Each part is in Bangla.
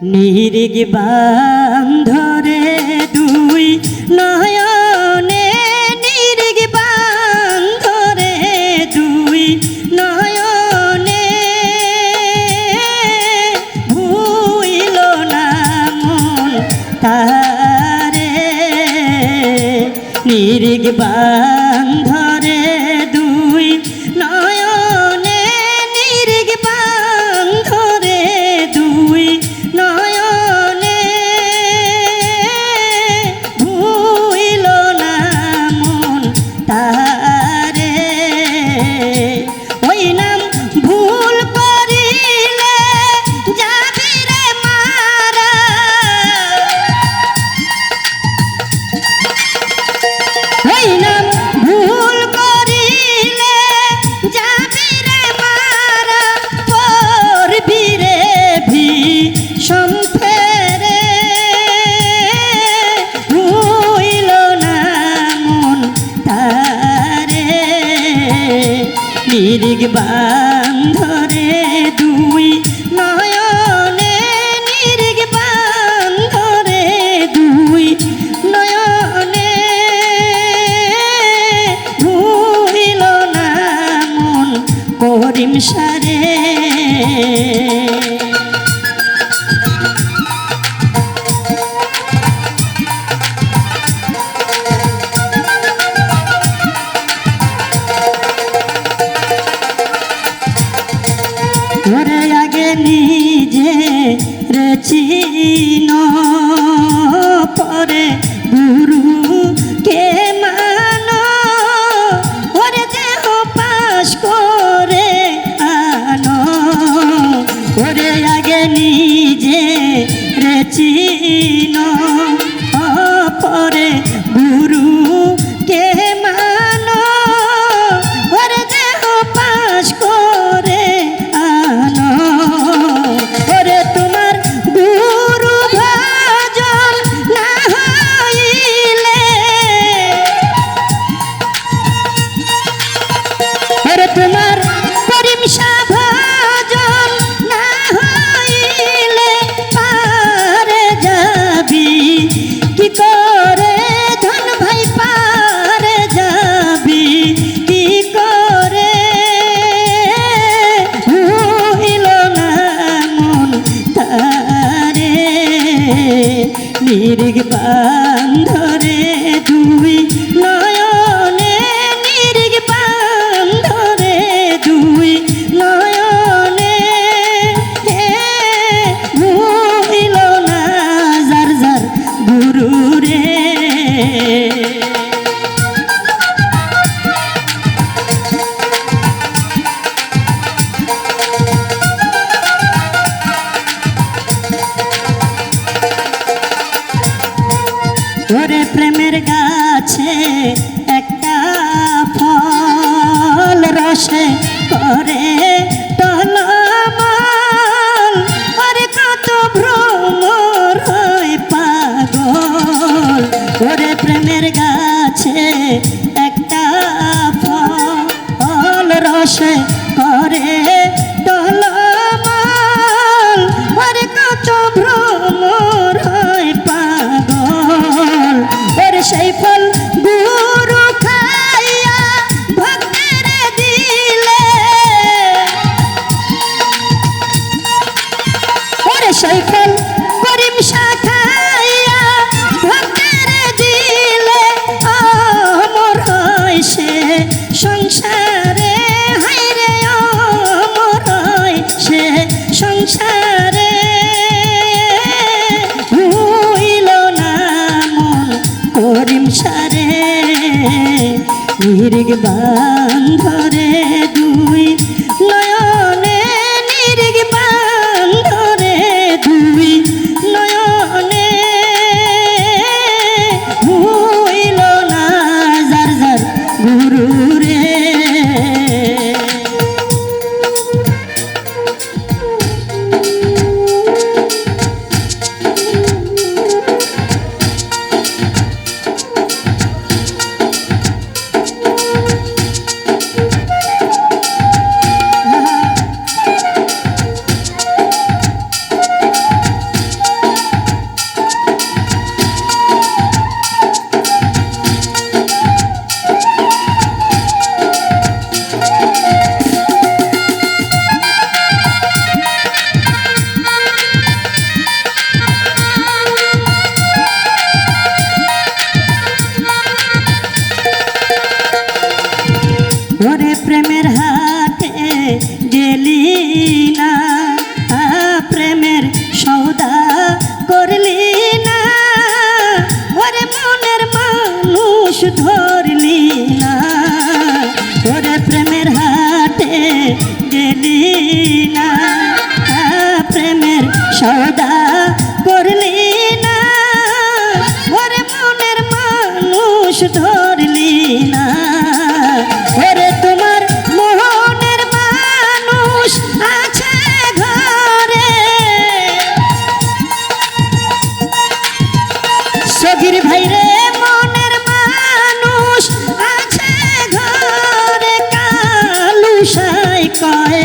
নিরিগ বান্ধরে দুই নয়নে, নিরিগ বান্ধরে দুই নয়নে, ভুইল না মন তারে। নিরিগ বান্ধরে দুই নয়নে, নিরিগ বান্ধরে দুই নয়নে, ভুইল না মন তারে। ওই নাম ভুল করিলে যাবি রে মারা, ওই নাম ভুল করিলে যাবি রে মারা, করবি রে ভীষণ ফেরে। ভুইল না মন তারে। নিরিগ বান্ধরে দুই নয়নে, নিরিগ বান্ধরে দুই নয়নে, ভুইল না মন করিম সারে। ওরে আগে নিজে রে চিন, পরে গুরু কে মান। ওরে দেহ পাশ করে আনো, ওরে আগে নিজে রে চিন, পরে গুরু কে মান। ওরে দেহ পাশ করে আনো, ওরে তোমার গুরু ভজন না হইলে, ওরে তোমার পরিমসা ভজন না হইলে, পারে যাবি কি করে ধন ভাই, পারে যাবি কি করে। ভুইল না মন তারে। নিরিগ বান্ধরে দুই নয়নে, নিরিগ বান্ধরে দুই নয়নে, ভুইল না যার যার গুরু রে। ওরে প্রেমের গাছে একটা ফল, রসে করে টলমল। ওরে কত ভ্রমর হয় পাগল, ওরে প্রেমের গাছে একটা ফল, রসে করে টলমল। ওরে কত ভ্রমর হয় পাগল, ওরে সেই ফল গুরু খাইয়া ভক্তের দিলে, ওরে সেই ফল করিম শাখাইয়া ভক্তের দিলে, অমর হয় সে সংসারে। হায়রে অমর হয় সে সংসারে। ভুইল না মন করিম সারে। নিরিগ বান্ধরে দুই নয়নে, নিরিগ বান্ধরে দুই নয়নে, ভুইল না যার যার গুরু রে। হুঁশ ধরলি না ওরে তোমার মোহনের মানুষ আছে ঘরে সগির ভাইরে মনের মানুষ আছে ঘরে কালুসাই কয়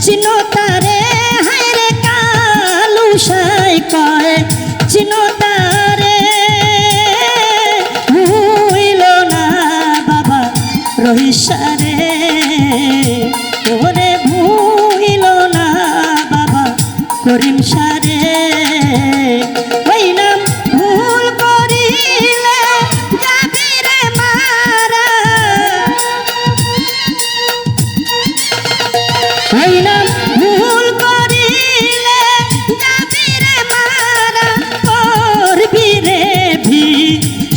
চিনো তারে হায়রে কালুসাই কয় চিনো তারে ভুইল না বাবা রহিসারে ওরে ভুইল না বাবা করিম সারে ওই নাম ভুল করিলে যাবি রে মারা ওই নাম ভুল করিলে যাবি রে মারা করবি রে ভি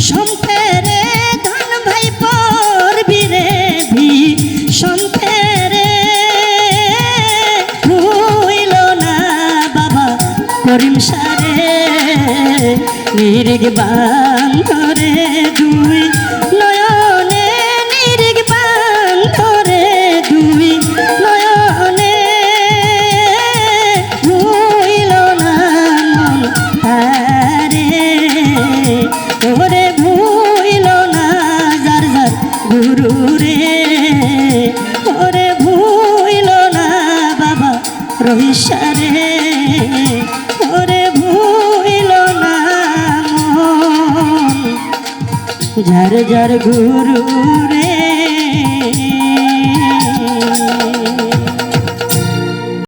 সম্পেরে ধন ভাই পড়বি রে ভি সম্পেরে ভুইল না বাবা করিম সারে নিরিগ বান্ধরে দুই নয়নে নিরিগ বান্ধরে দুই নয়নে ভুইল না মন তারে ওরে ভুইল না যার যার গুরু রে ওরে ভুইল না বাবা রহিসারে ওরে ভুইল না মন যার যার গুরু রে